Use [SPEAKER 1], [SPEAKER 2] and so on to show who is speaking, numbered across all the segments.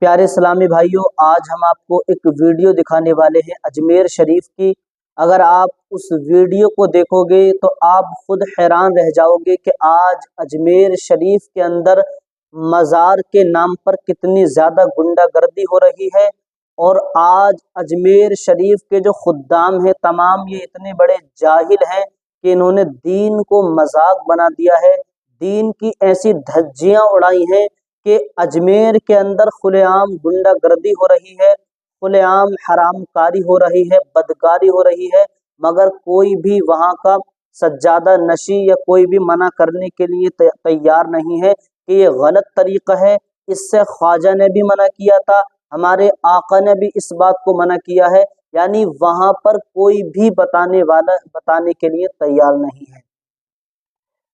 [SPEAKER 1] प्यारे इस्लामी भाइयों, आज हम आपको एक वीडियो दिखाने वाले हैं अजमेर शरीफ की। अगर आप उस वीडियो को देखोगे तो आप खुद हैरान रह जाओगे कि आज अजमेर शरीफ के अंदर मज़ार के नाम पर कितनी ज़्यादा गुंडागर्दी हो रही है। और आज अजमेर शरीफ के जो खुद्दाम हैं तमाम, ये इतने बड़े जाहिल हैं कि इन्होंने दीन को मजाक बना दिया है। दीन की ऐसी धज्जियां उड़ाई हैं कि अजमेर के अंदर खुलेआम गुंडागर्दी हो रही है, खुलेआम हरामकारी हो रही है, बदकारी हो रही है, मगर कोई भी वहाँ का सज्जादा नशी या कोई भी मना करने के लिए तैयार नहीं है कि ये गलत तरीका है। इससे ख्वाजा ने भी मना किया था, हमारे आका ने भी इस बात को मना किया है, यानी वहाँ पर कोई भी बताने के लिए तैयार नहीं है।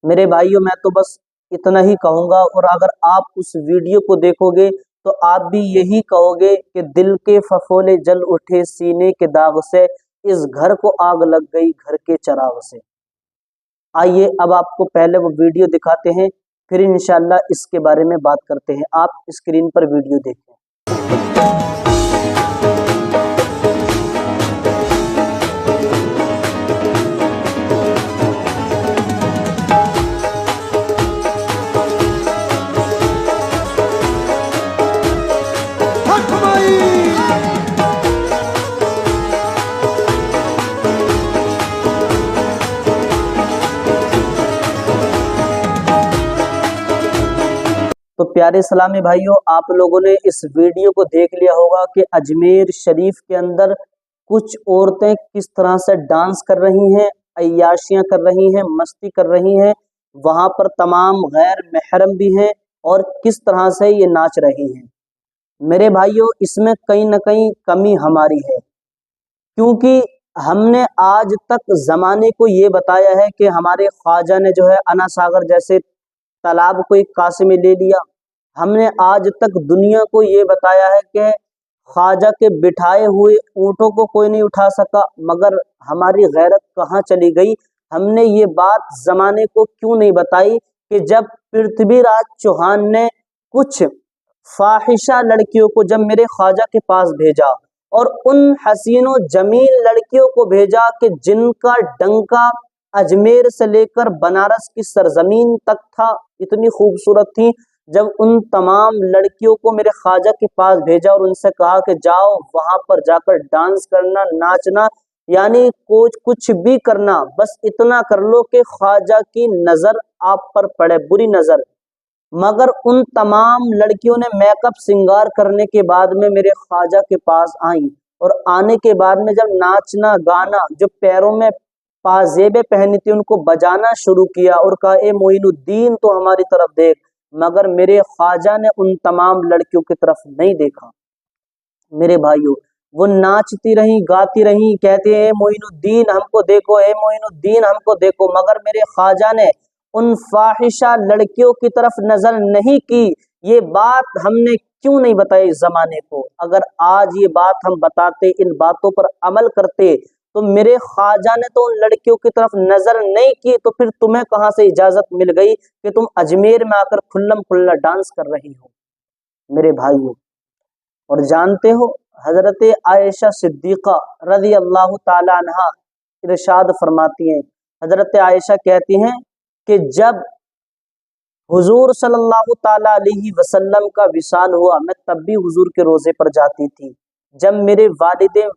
[SPEAKER 1] मेरे भाइयों, मैं तो बस इतना ही कहूँगा, और अगर आप उस वीडियो को देखोगे तो आप भी यही कहोगे कि दिल के फफोले जल उठे सीने के दाग से, इस घर को आग लग गई घर के चराग से। आइए अब आपको पहले वो वीडियो दिखाते हैं, फिर इंशाल्लाह इसके बारे में बात करते हैं। आप स्क्रीन पर वीडियो देखें। तो प्यारे इस्लामी भाइयों, आप लोगों ने इस वीडियो को देख लिया होगा कि अजमेर शरीफ के अंदर कुछ औरतें किस तरह से डांस कर रही हैं, अय्याशियां कर रही हैं, मस्ती कर रही हैं। वहां पर तमाम गैर महरम भी हैं और किस तरह से ये नाच रही हैं। मेरे भाइयों, इसमें कहीं ना कहीं कमी हमारी है, क्योंकि हमने आज तक ज़माने को ये बताया है कि हमारे ख्वाजा ने जो है अना सागर जैसे तालाब को एक कासे में ले लिया। हमने आज तक दुनिया को ये बताया है कि ख्वाजा के बिठाए हुए ऊँटों को कोई नहीं उठा सका, मगर हमारी गैरत कहाँ चली गई? हमने ये बात ज़माने को क्यों नहीं बताई कि जब पृथ्वीराज चौहान ने कुछ फाहिशा लड़कियों को जब मेरे ख्वाजा के पास भेजा, और उन हसीनों जमील लड़कियों को भेजा कि जिनका डंका अजमेर से लेकर बनारस की सरजमीन तक था, इतनी खूबसूरत थी। जब उन तमाम लड़कियों को मेरे ख्वाजा के पास भेजा और उनसे कहा कि जाओ वहां पर जाकर डांस करना, नाचना, यानी कुछ भी करना, बस इतना कर लो कि ख्वाजा की नजर आप पर पड़े, बुरी नजर। मगर उन तमाम लड़कियों ने मेकअप श्रृंगार करने के बाद में मेरे ख्वाजा के पास आई, और आने के बाद में जब नाचना गाना, जो पैरों में पाजेबे पहनी थी उनको बजाना शुरू किया और कहा ए मोइनुद्दीन तो हमारी तरफ देख, मगर मेरे ख्वाजा ने उन तमाम लड़कियों की तरफ नहीं देखा। मेरे भाइयों, वो नाचती रही, गाती रही, कहते हैं मोइनुद्दीन हमको देखो, ए मोइनुद्दीन हमको देखो, मगर मेरे ख्वाजा ने उन फाहिशा लड़कियों की तरफ नजर नहीं की। ये बात हमने क्यों नहीं बताई जमाने को? अगर आज ये बात हम बताते, इन बातों पर अमल करते, तो मेरे ख्वाजा ने तो उन लड़कियों की तरफ नजर नहीं की, तो फिर तुम्हें कहां से इजाजत मिल गई कि तुम अजमेर में आकर खुल्लम खुल्ला डांस कर रही हो? मेरे भाइयों, और जानते हो, हजरत आयशा सिद्दीक़ा रज़ी अल्लाह ताला अन्हा इरशाद फरमाती हैं, हजरत आयशा कहती हैं कि जब हुजूर सल्लल्लाहु ताला अलैहि वसल्लम का विसाल हुआ, मैं तब भी हुजूर के रोजे पर जाती थी। जब मेरे वालिदे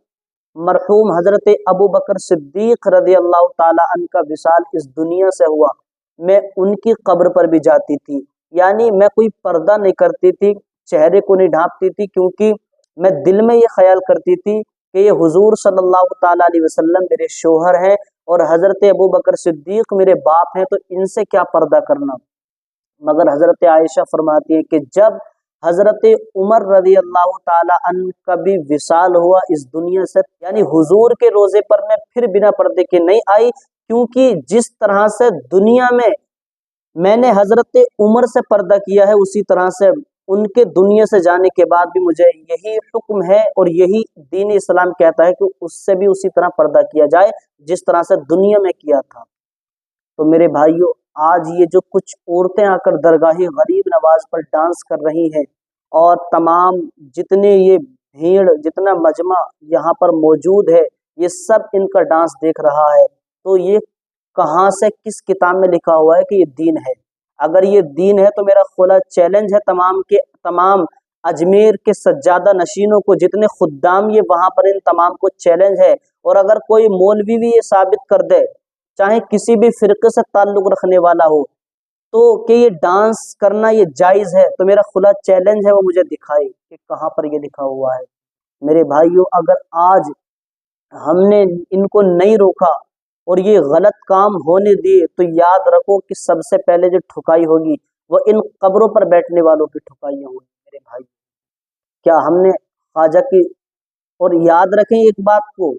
[SPEAKER 1] मरहूम हजरत अबू बकर सिद्दीक रज़ी अल्लाह ताला अन्हु का विसाल इस दुनिया से हुआ, मैं उनकी कब्र पर भी जाती थी। यानी मैं कोई पर्दा नहीं करती थी, चेहरे को नहीं ढांपती थी, क्योंकि मैं दिल में ये ख्याल करती थी कि ये हुजूर सल्लल्लाहु ताला अलैहि वसल्लम मेरे शोहर हैं और हजरत अबू बकर सिद्दीक मेरे बाप हैं, तो इनसे क्या पर्दा करना। मगर हजरत आयशा फरमाती है कि जब हजरत उमर रज़ी अल्लाह ताला अन्हु का भी विसाल हुआ इस दुनिया से, यानी हुजूर के रोजे पर मैं फिर बिना पर्दे के नहीं आई, क्योंकि जिस तरह से दुनिया में मैंने हजरत उमर से पर्दा किया है, उसी तरह से उनके दुनिया से जाने के बाद भी मुझे यही हुक्म है और यही दीन इस्लाम कहता है कि उससे भी उसी तरह पर्दा किया जाए जिस तरह से दुनिया में किया था। तो मेरे भाइयों, आज ये जो कुछ औरतें आकर दरगाह गरीब नवाज पर डांस कर रही हैं, اور تمام جتنے یہ بھیڑ جتنا مجمع یہاں پر موجود ہے یہ سب ان کا ڈانس دیکھ رہا ہے، تو یہ کہاں سے کس کتاب میں لکھا ہوا ہے کہ یہ دین ہے؟ اگر یہ دین ہے تو میرا کھلا چیلنج ہے تمام کے تمام اجمیر کے سجادہ نشینوں کو، جتنے خدام یہ وہاں پر، ان تمام کو چیلنج ہے۔ اور اگر کوئی مولوی بھی یہ ثابت کر دے، چاہے کسی بھی فرقے سے تعلق رکھنے والا ہو، تو کہ یہ ڈانس کرنا یہ جائز ہے، تو میرا کھلا چیلنج ہے وہ مجھے دکھائے کہ کہاں پر یہ لکھا ہوا ہے۔ میرے بھائیوں، اگر آج ہم نے ان کو نہیں روکا اور یہ غلط کام ہونے دیے، تو یاد رکھو کہ سب سے پہلے جو ٹھکائی ہوگی وہ ان قبروں پر بیٹھنے والوں کی ٹھکائی ہوگی۔ میرے بھائی، کیا ہم نے خواجہ کی، اور یاد رکھیں ایک بات کو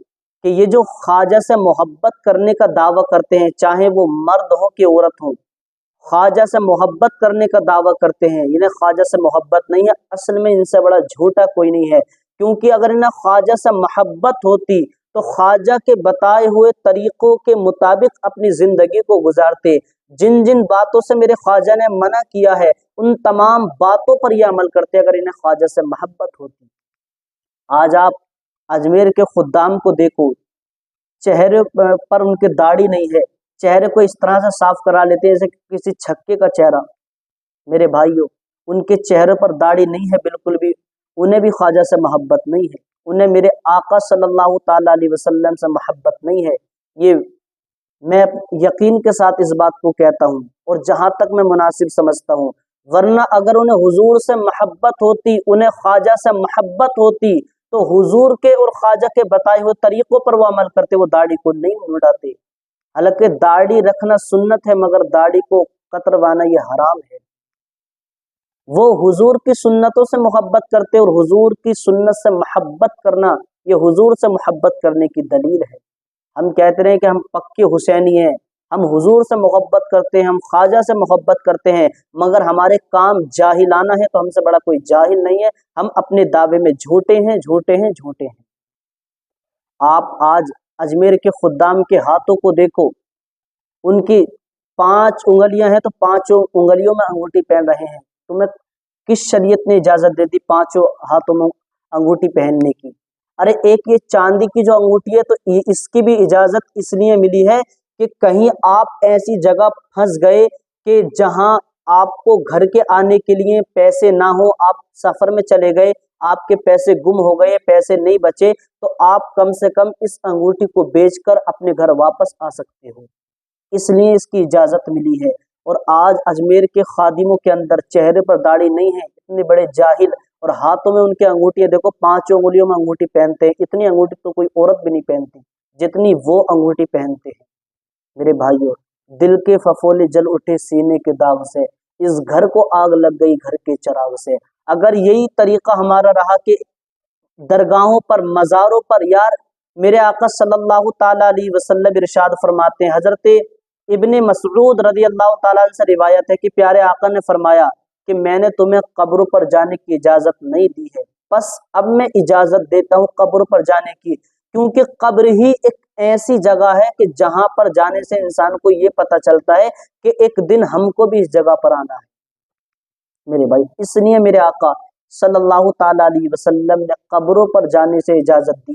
[SPEAKER 1] کہ یہ جو خواجہ سے محبت کرنے کا دعویٰ کرتے ہیں، چاہے وہ مرد ہو کہ عورت ہو، خواجہ سے محبت کرنے کا دعویٰ کرتے ہیں، انہیں خواجہ سے محبت نہیں ہے، اصل میں ان سے بڑا جھوٹا کوئی نہیں ہے، کیونکہ اگر انہیں خواجہ سے محبت ہوتی تو خواجہ کے بتائے ہوئے طریقوں کے مطابق اپنی زندگی کو گزارتے۔ جن جن باتوں سے میرے خواجہ نے منع کیا ہے ان تمام باتوں پر یہ عمل کرتے اگر انہیں خواجہ سے محبت ہوتی۔ آج آپ اجمیر کے خدام کو دیکھو، چہرے پر ان کے داڑھی نہیں ہے، چہرے کو اس طرح سے صاف کرا لیتے ہیں جیسے کسی چھکے کا چہرہ۔ میرے بھائیوں، ان کے چہرے پر داڑھی نہیں ہے بالکل بھی، انہیں بھی خواجہ سے محبت نہیں ہے، انہیں میرے آقا صلی اللہ تعالیٰ علیہ وسلم سے محبت نہیں ہے۔ یہ میں یقین کے ساتھ اس بات کو کہتا ہوں، اور جہاں تک میں مناسب سمجھتا ہوں، ورنہ اگر انہیں حضور سے محبت ہوتی، انہیں خواجہ سے محبت ہوتی، تو حضور کے اور خواجہ کے بتائے ہوئے طریقوں پر وہ عمل کرتے، وہ داڑھی کو نہیں منڈاتے۔ حالانکہ داڑھی رکھنا سنت ہے، مگر داڑھی کو کتروانا یہ حرام ہے۔ وہ حضور کی سنتوں سے محبت کرتے، اور حضور کی سنت سے محبت کرنا یہ حضور سے محبت کرنے کی دلیل ہے۔ ہم کہتے رہے کہ ہم پکے حسینی ہیں، ہم حضور سے محبت کرتے ہیں، ہم خواجہ سے محبت کرتے ہیں، مگر ہمارے کام جاہلانہ ہے، تو ہم سے بڑا کوئی جاہل نہیں ہے، ہم اپنے دعوے میں جھوٹے ہیں، جھوٹے ہیں، جھوٹے ہیں۔ آپ آج اجمیر کے خدام کے ہاتھوں کو دیکھو، ان کی 5 انگلیاں ہیں تو 5 انگلیوں میں انگوٹھی پہن رہے ہیں۔ تمہیں کس شریعت نے اجازت دے دی 5 ہاتھوں میں انگوٹھی پہننے کی؟ ارے ایک یہ چاندی کی جو انگوٹھی ہے، تو اس کی بھی اجازت اس لیے ملی ہے کہ کہیں آپ ایسی جگہ پھنس گئے کہ جہاں آپ کو گھر کے آنے کے لیے پیسے نہ ہو، آپ سفر میں چلے گئے، آپ کے پیسے گم ہو گئے، پیسے نہیں بچے، تو آپ کم سے کم اس انگوٹھی کو بیچ کر اپنے گھر واپس آ سکتے ہو، اس لیے اس کی اجازت ملی ہے۔ اور آج اجمیر کے خادموں کے اندر چہرے پر داڑھی نہیں ہے، اتنے بڑے جاہل، اور ہاتھوں میں ان کے انگوٹھی دیکھو، 5 انگلیوں میں انگوٹھی پہنتے ہیں، اتنی انگوٹھی تو کوئی عورت بھی نہیں پہنتی جتنی وہ انگوٹھی پہنتے ہیں۔ میرے بھائیوں، دل کے ففولے جل اٹھے سینے کے داغ سے، اس گھر کو آگ لگ گئی گھر کے چراغ سے۔ اگر یہی طریقہ ہمارا رہا کہ درگاہوں پر، مزاروں پر، یار میرے آقا صلی اللہ تعالیٰ علیہ وسلم ارشاد فرماتے ہیں، حضرت ابن مسعود رضی اللہ تعالیٰ عنہ سے روایت ہے کہ پیارے آقا نے فرمایا کہ میں نے تمہیں قبروں پر جانے کی اجازت نہیں دی ہے، بس اب میں اجازت دیتا ہوں قبروں پر جانے کی، کیونکہ قبر ہی ایک ایسی جگہ ہے کہ جہاں پر جانے سے انسان کو یہ پتہ چلتا ہے کہ ایک دن ہم کو بھی اس جگہ پر آنا ہے۔ میرے بھائی، اس لیے میرے آقا صلی اللہ تعالیٰ علیہ وسلم نے قبروں پر جانے سے اجازت دی۔